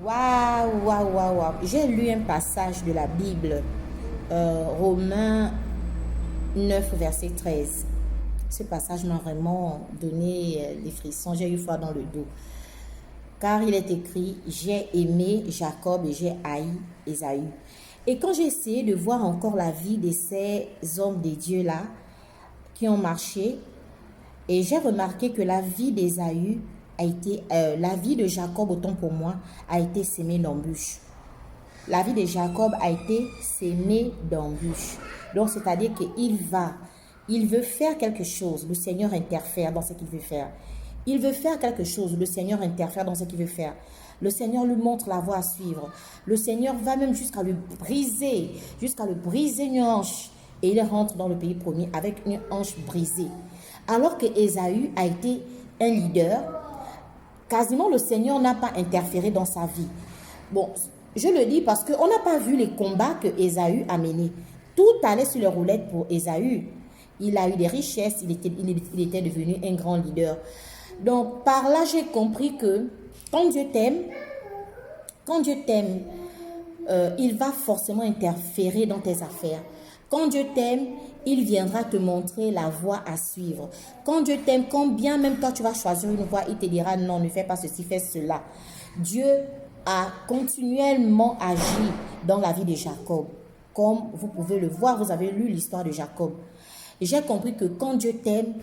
Waouh, waouh, waouh, waouh. J'ai lu un passage de la Bible, Romains 9, verset 13. Ce passage m'a vraiment donné des frissons. J'ai eu froid dans le dos. Car il est écrit, j'ai aimé Jacob et j'ai haï Ésaü. Et quand j'ai essayé de voir encore la vie de ces hommes des dieux-là qui ont marché, et j'ai remarqué que la vie d'Ésaü a été, la vie de Jacob, autant pour moi, a été semée d'embûches. La vie de Jacob a été semée d'embûches. Donc, c'est-à-dire il veut faire quelque chose, le Seigneur interfère dans ce qu'il veut faire. Il veut faire quelque chose, le Seigneur interfère dans ce qu'il veut faire. Le Seigneur lui montre la voie à suivre. Le Seigneur va même jusqu'à le briser une hanche. Et il rentre dans le pays promis avec une hanche brisée. Alors que Ésaü a été un leader, quasiment le Seigneur n'a pas interféré dans sa vie. Bon, je le dis parce qu'on n'a pas vu les combats que Ésaü a menés. Tout allait sur les roulettes pour Ésaü. Il a eu des richesses, il était devenu un grand leader. Donc, par là, j'ai compris que quand Dieu t'aime, il va forcément interférer dans tes affaires. Quand Dieu t'aime, il viendra te montrer la voie à suivre. Quand Dieu t'aime, quand bien même toi tu vas choisir une voie, il te dira non, ne fais pas ceci, fais cela. Dieu a continuellement agi dans la vie de Jacob. Comme vous pouvez le voir, vous avez lu l'histoire de Jacob. J'ai compris que quand Dieu t'aime,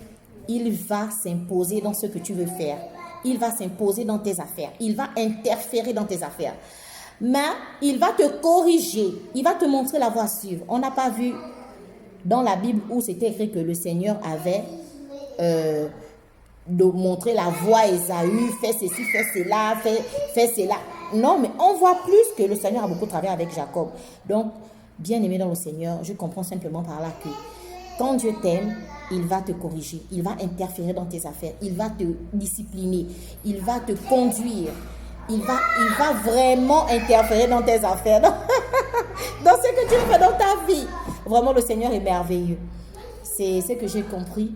il va s'imposer dans ce que tu veux faire. Il va s'imposer dans tes affaires. Il va interférer dans tes affaires. Mais il va te corriger. Il va te montrer la voie à suivre. On n'a pas vu dans la Bible où c'était écrit que le Seigneur avait montré la voie à Ésaü, fais ceci, fais cela, fais cela. Non, mais on voit plus que le Seigneur a beaucoup travaillé avec Jacob. Donc, bien aimé dans le Seigneur, je comprends simplement par là que quand Dieu t'aime, il va te corriger, il va interférer dans tes affaires, il va te discipliner, il va te conduire, il va vraiment interférer dans tes affaires, dans ce que tu fais dans ta vie. Vraiment, le Seigneur est merveilleux. C'est ce que j'ai compris